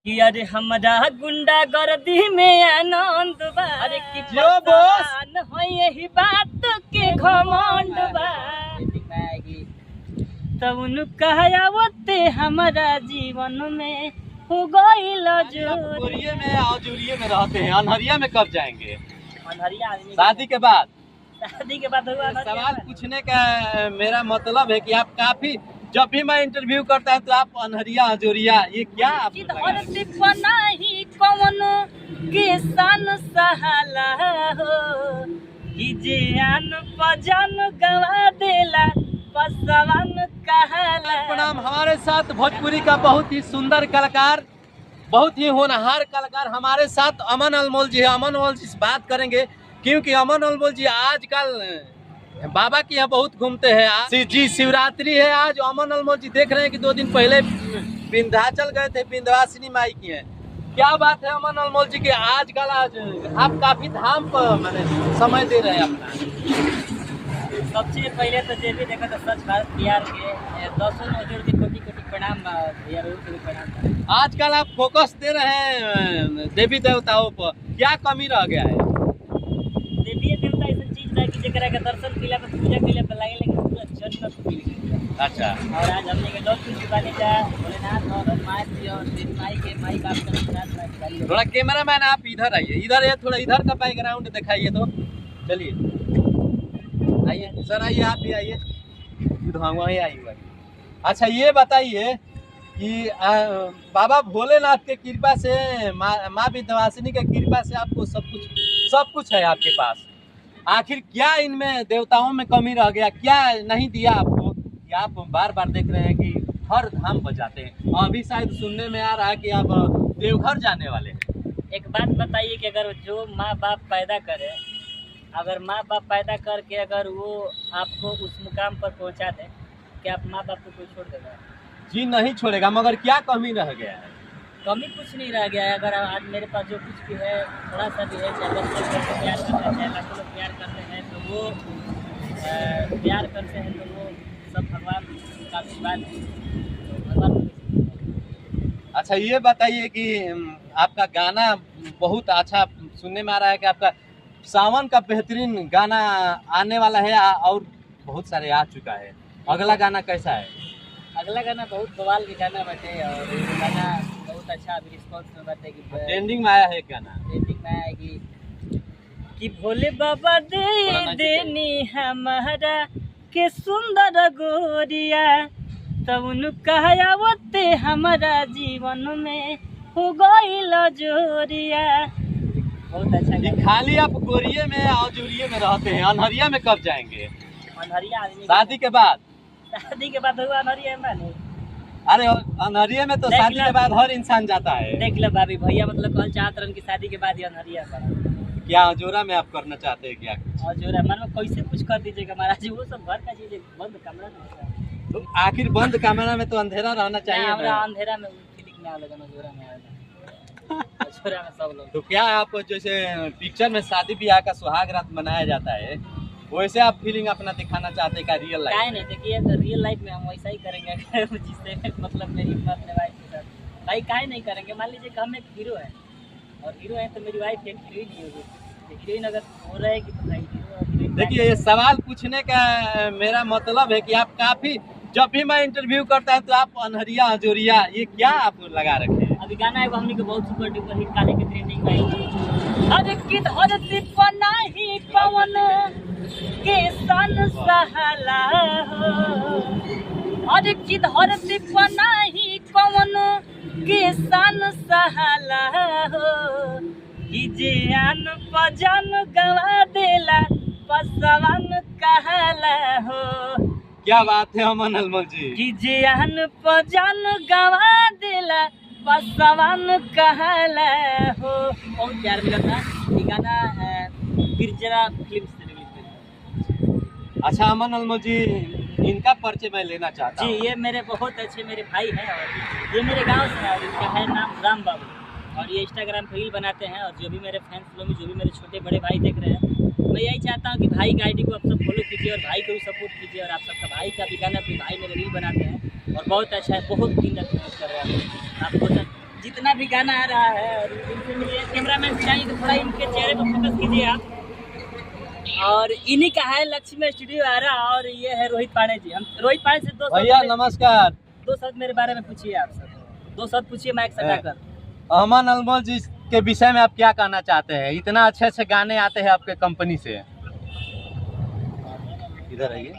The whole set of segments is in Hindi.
कि अरे हमरा गुंडा गर्दी में आनंद बा। अरे कि पसान हो यही बात के घमंड बा। तब उनका आवते हमारा जीवन में हो गईल जोरिये में औजुरिये में रहते हैं। अनहरिया में कब जाएंगे? अनहरिया शादी के बाद। शादी के बाद हुआ सवाल पूछने का मेरा मतलब है कि आप काफी जब भी मैं इंटरव्यू करता है तो आप अनहरिया अजोरिया ये क्या आप ही कौन किसान सहाला हो कि जान पजन गवा देला पसवन कहला। प्रणाम। हमारे साथ भोजपुरी का बहुत ही सुंदर कलाकार, बहुत ही होनहार कलाकार हमारे साथ अमन अनमोल जी है। अमन अनमोल जी से बात करेंगे क्योंकि अमन अनमोल जी आजकल बाबा के यहाँ बहुत घूमते हैं। जी शिवरात्रि है आज। अमन अनमोल जी देख रहे हैं कि 2 दिन पहले विंध्याचल गए थे, विंध्यवासिनी माई की है। क्या बात है अमन अनमोल जी के आजकल आज आप काफी धाम पर मैंने समय दे रहे हैं अपना। सबसे पहले तो जे भी देखा तो सच भारत बिहार के 10 नौजोर के कोटि कोटि प्रणाम भैया के प्रणाम। आजकल आप फोकस दे रहे हैं देवी देवताओं पर, क्या कमी रह गया है? देवी देवता ऐसा चीज है कि जकरा के दर्शन किला पर पूजा किला पर लागे लेकिन पूरा जन्नत मिल गया। अच्छा। और आज हमने के लोग की वाली जा भोलेनाथ और माई और माई के माई बाप का साथ। थोड़ा कैमरामैन आप इधर आइए, इधर है, थोड़ा इधर का बैकग्राउंड दिखाइए तो। चलिए आइए सर, आइए आप भी आइए। वहीं आइए। अच्छा ये बताइए कि बाबा भोलेनाथ के कृपा से, माँ विंध्यवासिनी के कृपा से आपको सब कुछ है आपके पास। आखिर क्या इनमें देवताओं में कमी रह गया, क्या नहीं दिया आपको कि आप बार बार देख रहे हैं कि हर धाम पर जाते हैं? अभी शायद सुनने में आ रहा है कि आप देवघर जाने वाले हैं। एक बात बताइए कि अगर जो माँ बाप पैदा करे, अगर माँ बाप पैदा करके अगर वो आपको उस मुकाम पर पहुँचा दे, क्या आप माँ बाप को कोई छोड़ देगा? जी नहीं छोड़ेगा, मगर क्या कमी रह गया है? कमी कुछ नहीं रह गया है। अगर आज मेरे पास जो कुछ भी है, थोड़ा सा भी है, चाहे 10 लोग प्यार करते हैं, चाहे लाखों लोग प्यार करते हैं, तो वो प्यार करते हैं तो वो सब भगवान का आशीर्वाद है। तो भगवान। अच्छा ये बताइए कि आपका गाना बहुत अच्छा सुनने में आ रहा है कि आपका सावन का बेहतरीन गाना आने वाला है और बहुत सारे आ चुका है। अगला गाना कैसा है? अगला गाना बहुत बवाल के गाना बटे और ये गाना बहुत अच्छा अभी रिस्पॉन्स में बटे कि ट्रेंडिंग में आया है गाना। ट्रेंडिंग में आया कि भोले बाबा दे देनी हमारा के सुंदर गोरिया, तब उनका आवते हमारा जीवन में हो गईल जोरिया। बहुत अच्छा। ये खाली आप गोरिये में औजुरिये में रहते हैं, अनहरिया में कब जाएंगे? अनहरिया आदमी शादी के बाद। शादी के बाद हुआ अनहरिया में। अरे अनहरिया में तो शादी के बाद हर इंसान जाता है। देख लो भाभी भैया मतलब कल चाहते रहे कि शादी के बाद ही अनहरिया करा। क्या अजोरा में आप करना चाहते हैं क्या? अजोरा मन में कैसे कुछ कर दीजिएगा महाराज, वो सब घर का चीज बंद कमरा में। तो आखिर बंद कमरा में तो अंधेरा रहना चाहिए। हमरा अंधेरा में फीलिंग में आवेगा, अजोरा में आवेगा। अजोरा में सब लोग। तो क्या आप जैसे पिक्चर में शादी ब्याह का सुहाग रात मनाया जाता है, वैसे आप फीलिंग अपना दिखाना चाहते हैं क्या रियल लाइफ? काहे नहीं, देखिए तो रियल लाइफ में हम वैसा ही करेंगे जिससे मतलब मेरी अपने वाइफ के साथ। भाई काहे नहीं करेंगे? मान लीजिए कि हम एक हीरो है और हीरो है तो मेरी वाइफ एक हीरोइन ही होगी। हीरोइन अगर हो रहा है कि हीरो। देखिए ये सवाल पूछने का मेरा मतलब है कि आप काफी जब भी मैं इंटरव्यू करता है तो आप अनहरिया अजोरिया ये क्या आप लगा रखे हैं? अभी गाना है वो हमने को बहुत सुपर डुपर हिट काले के ट्रेंडिंग में आई। अरे कि धरती पर नहीं पवन के सन सहाला हो, अरे कि धरती पर नहीं पवन के सन सहाला हो कि जान पजन गवा देला पसवन कहला हो। क्या बात है अमन अनमोल जी कि जान पजन गवा देला पसवन कहला हो। बहुत प्यार मिला था ये गाना गिरजरा फिल्म से रिलीज हुआ। अच्छा अमन अनमोल जी, इनका परिचय मैं लेना चाहता हूँ। जी ये मेरे बहुत अच्छे मेरे भाई हैं और ये मेरे गांव से है और इनका है नाम राम बाबू और ये इंस्टाग्राम पे रील बनाते हैं। और जो भी मेरे फैंस लोग, जो भी मेरे छोटे बड़े भाई देख रहे हैं, मैं यही चाहता हूँ कि भाई का आईडी को आप सब फॉलो कीजिए और भाई को भी सपोर्ट कीजिए। और आप सबका भाई का भी गाना, फिर भाई मेरे रील बनाते हैं और बहुत अच्छा है, बहुत दिन तक कोशिश कर रहे हैं आपको। जितना भी गाना आ रहा है और इनसे मिलिए कैमरामैन से जाइए तो थोड़ा इनके चेहरे को फोकस कीजिए आप। और इन्हीं का है लक्ष्मी स्टूडियो आ रहा और ये है रोहित पांडे जी। हम रोहित पांडे से भैया नमस्कार। 2 शब्द मेरे बारे में पूछिए आप सब। 2 शब्द पूछिए माइक सटाकर। अमन अनमोल जी के विषय में आप क्या कहना चाहते हैं? इतना अच्छे अच्छे गाने आते हैं आपके कंपनी से। इधर आइए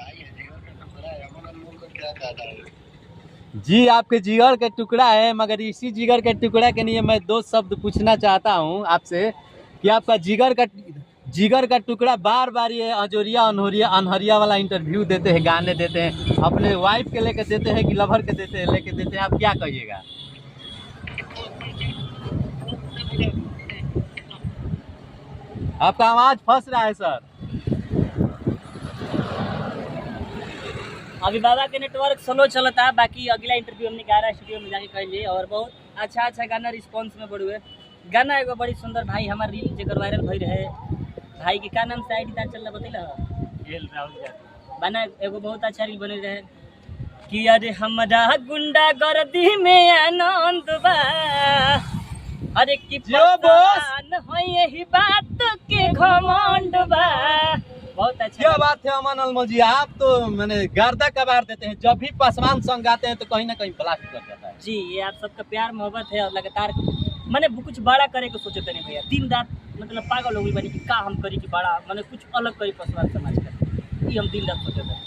जी। आपके जिगर के टुकड़ा है, मगर इसी जिगर के टुकड़ा के लिए मैं 2 शब्द पूछना चाहता हूं आपसे कि आपका जिगर का टुकड़ा बार बार ये अजोरिया अनहरिया वाला इंटरव्यू देते हैं, गाने देते हैं, अपने वाइफ के लेके देते हैं कि लवर के लेके देते हैं, आप क्या कहिएगा? आपका आवाज फंस रहा है सर। अभी बाबा के नेटवर्क स्लो चलता है, बाकी अगला इंटरव्यू हमने कहा रहा स्टूडियो में जाके कर लिए और बहुत अच्छा गाना रिस्पांस में बढ़ुए। गाना एगो बड़ी सुंदर भाई हमार रील जगह वायरल भई रहे, भाई के का नाम से आईडी तार चल रहा बतैला बना एगो बहुत अच्छा रील बने रहे कि अरे हमरा गुंडा गर्दी में आनंद बा, अरे की पहचान है यही बात के घमंड बा। बहुत अच्छा। क्या बात है अमन अनमोल जी, आप तो मैंने गर्दा कबार देते हैं। जब भी पासवान सॉन्ग गाते हैं तो कहीं ना कहीं ब्लास्ट कर जाता है जी। ये आप सबका प्यार मोहब्बत है और लगातार मैंने कुछ बड़ा करे को सोचते नहीं भैया। दिन रात मतलब पागल हो गई बनी कि का हम करी कि बड़ा मैंने कुछ अलग करी पासवान समाज का, ये हम दिन रात सोचते हैं।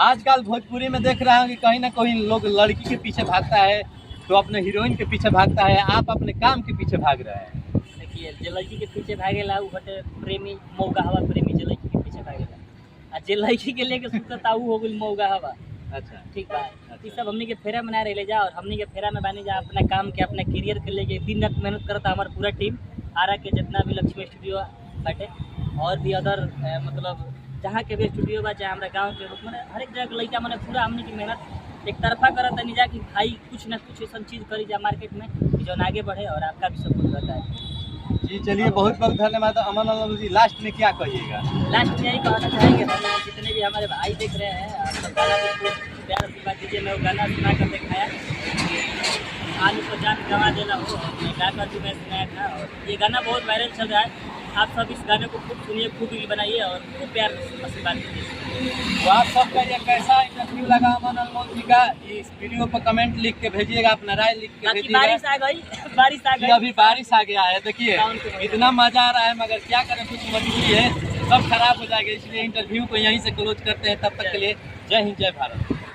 आजकल भोजपुरी में देख रहा हूँ कि कहीं ना कहीं लोग लड़की के पीछे भागता है तो अपने हीरोइन के पीछे भागता है, आप अपने काम के पीछे भाग रहे हैं। देखिए जे लड़की के पीछे भागेला उ हटे प्रेमी मौका हवा प्रेमी, जे लड़की के पीछे भागेला आ जे लड़की के लेके सुतता उ हो गइल मौका हवा। अच्छा ठीक बा। ये सब हमनी के फेरा में ना रह ले जा और हमनी के फेरा में बानी जा अपना काम के अपने करियर के लेके दिन रात मेहनत करता हमारा पूरा टीम आरा के जितना भी लक्ष्मी स्टूडियो बाटे और भी अदर मतलब जहाँ के भी स्टूडियो बा चाहे हमारा गाँव के रूप में हर एक जगह लड़का मैंने पूरा हमनी की मेहनत एक तरफा करता नहीं जा कि भाई कुछ ना कुछ ऐसा चीज़ करी जा मार्केट में जो आगे बढ़े और आपका भी सपोर्ट रहता है जी। चलिए बहुत बहुत धन्यवाद अमन अनमोल जी। लास्ट में क्या कहिएगा? लास्ट में यही कहना चाहेंगे जितने भी हमारे भाई देख रहे हैं आप सब गाना को प्यार आशीर्वाद दीजिए। मैं वो गाना सुना कर दिखाया आलू को जान गंवा देना हो मैं गाकर भी मैं सुनाया था और ये गाना बहुत वायरल चल रहा है। आप सब इस गाने को खूब सुनिए, खूब बनाइए और खूब प्यार आशीर्वाद दीजिए। तो आप सबका ये कैसा इंटरव्यू लगा अमन अनमोल जी का, इस वीडियो पर कमेंट लिख के भेजिएगा, अपना राय लिख के भेजिएगा। बारिश आ गई अभी बारिश आ गया है। देखिए इतना मजा आ रहा है मगर क्या करें, कुछ मजबूरी है, सब खराब हो जाएगा, इसलिए इंटरव्यू को यहीं से क्लोज करते हैं। तब तक के लिए जय हिंद जय भारत।